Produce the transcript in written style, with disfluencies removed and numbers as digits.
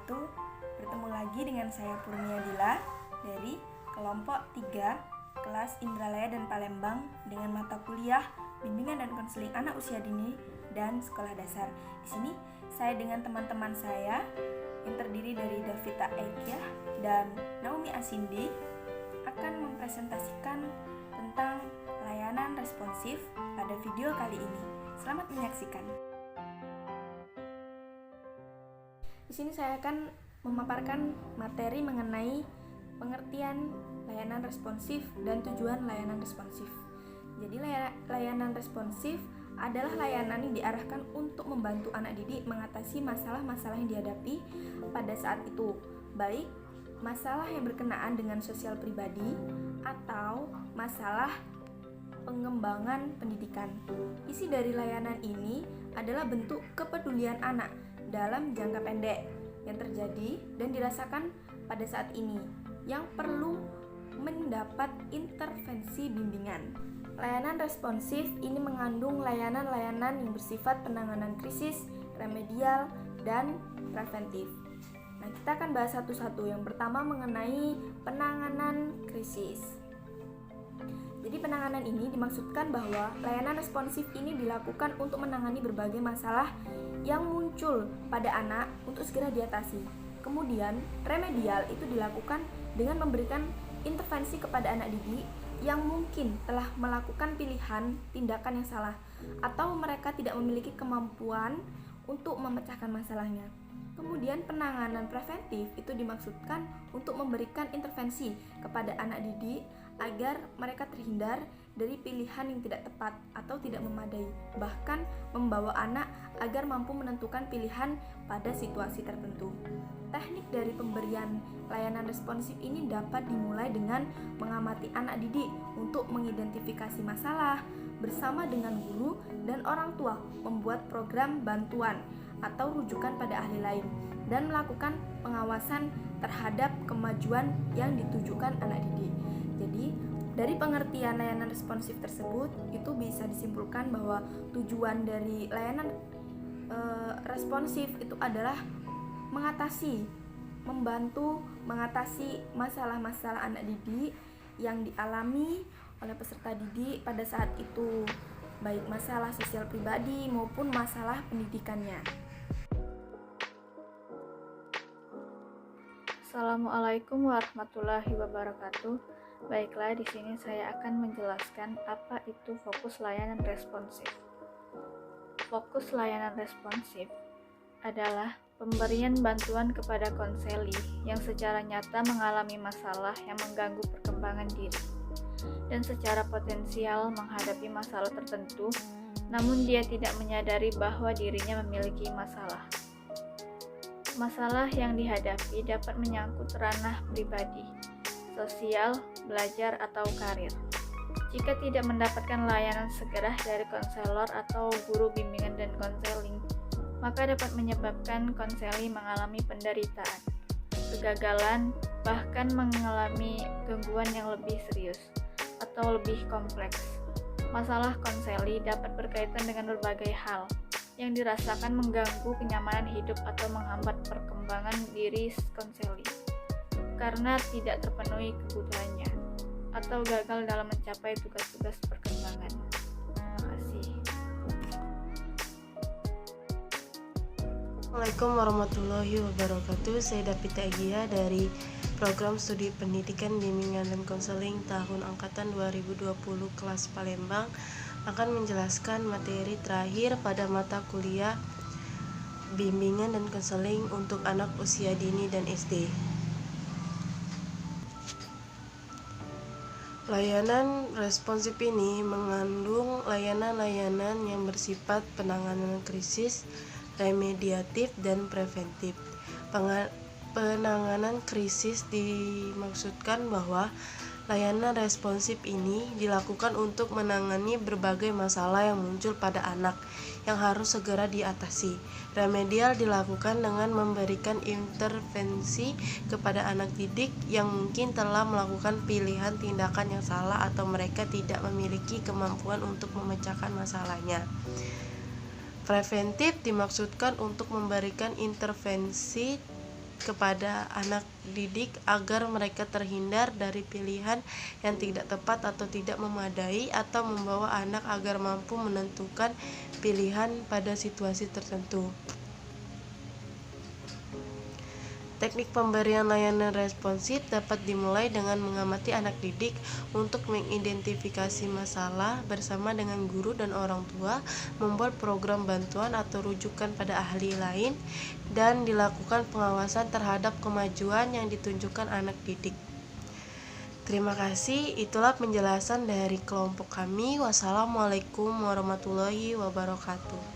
wabarakatuh. Bertemu lagi dengan saya Purnia Dila dari kelompok 3 kelas Indralaya dan Palembang dengan mata kuliah Bimbingan dan Konseling Anak Usia Dini dan Sekolah Dasar. Di sini saya dengan teman-teman saya yang terdiri dari Davita Aikyah dan Naomi Asindi akan mempresentasikan tentang layanan responsif pada video kali ini. Selamat menyaksikan. Di sini saya akan memaparkan materi mengenai pengertian layanan responsif dan tujuan layanan responsif. Jadi layanan responsif adalah layanan yang diarahkan untuk membantu anak didik mengatasi masalah-masalah yang dihadapi pada saat itu, baik masalah yang berkenaan dengan sosial pribadi atau masalah pengembangan pendidikan. Isi dari layanan ini adalah bentuk kepedulian anak dalam jangka pendek yang terjadi dan dirasakan pada saat ini yang perlu mendapat intervensi bimbingan. Layanan responsif ini mengandung layanan-layanan yang bersifat penanganan krisis, remedial, dan preventif. Nah, kita akan bahas satu-satu. Yang pertama mengenai penanganan krisis. Jadi penanganan ini dimaksudkan bahwa layanan responsif ini dilakukan untuk menangani berbagai masalah yang muncul pada anak untuk segera diatasi. Kemudian remedial itu dilakukan dengan memberikan intervensi kepada anak didik yang mungkin telah melakukan pilihan tindakan yang salah atau mereka tidak memiliki kemampuan untuk memecahkan masalahnya. Kemudian penanganan preventif itu dimaksudkan untuk memberikan intervensi kepada anak didik agar mereka terhindar dari pilihan yang tidak tepat atau tidak memadai, bahkan membawa anak agar mampu menentukan pilihan pada situasi tertentu. Teknik dari pemberian layanan responsif ini dapat dimulai dengan mengamati anak didik untuk mengidentifikasi masalah bersama dengan guru dan orang tua, membuat program bantuan atau rujukan pada ahli lain, dan melakukan pengawasan terhadap kemajuan yang ditujukan anak didik. Jadi, dari pengertian layanan responsif tersebut, itu bisa disimpulkan bahwa tujuan dari layanan responsif itu adalah membantu mengatasi masalah-masalah anak didik yang dialami oleh peserta didik pada saat itu, baik masalah sosial pribadi maupun masalah pendidikannya. Assalamualaikum warahmatullahi wabarakatuh. Baiklah, di sini saya akan menjelaskan apa itu fokus layanan responsif. Fokus layanan responsif adalah pemberian bantuan kepada konseli yang secara nyata mengalami masalah yang mengganggu perkembangan diri dan secara potensial menghadapi masalah tertentu, namun dia tidak menyadari bahwa dirinya memiliki masalah. Masalah yang dihadapi dapat menyangkut ranah pribadi, sosial, belajar, atau karir. Jika tidak mendapatkan layanan segera dari konselor atau guru bimbingan dan konseling, maka dapat menyebabkan konseli mengalami penderitaan, kegagalan, bahkan mengalami gangguan yang lebih serius atau lebih kompleks. Masalah konseli dapat berkaitan dengan berbagai hal yang dirasakan mengganggu kenyamanan hidup atau menghambat perkembangan diri konseli karena tidak terpenuhi kebutuhannya atau gagal dalam mencapai tugas-tugas perkembangan. Terima kasih. Assalamualaikum warahmatullahi wabarakatuh. Saya Davita Aikyah dari Program Studi Pendidikan Bimbingan dan Konseling tahun angkatan 2020 kelas Palembang akan menjelaskan materi terakhir pada mata kuliah Bimbingan dan Konseling untuk anak usia dini dan SD. Layanan responsif ini mengandung layanan-layanan yang bersifat penanganan krisis, remediatif, dan preventif. Penanganan krisis dimaksudkan bahwa layanan responsif ini dilakukan untuk menangani berbagai masalah yang muncul pada anak yang harus segera diatasi. Remedial dilakukan dengan memberikan intervensi kepada anak didik yang mungkin telah melakukan pilihan tindakan yang salah atau mereka tidak memiliki kemampuan untuk memecahkan masalahnya. Preventif dimaksudkan untuk memberikan intervensi kepada anak didik agar mereka terhindar dari pilihan yang tidak tepat atau tidak memadai, atau membawa anak agar mampu menentukan pilihan pada situasi tertentu. Teknik pemberian layanan responsif dapat dimulai dengan mengamati anak didik untuk mengidentifikasi masalah bersama dengan guru dan orang tua, membuat program bantuan atau rujukan pada ahli lain, dan dilakukan pengawasan terhadap kemajuan yang ditunjukkan anak didik. Terima kasih, itulah penjelasan dari kelompok kami. Wassalamualaikum warahmatullahi wabarakatuh.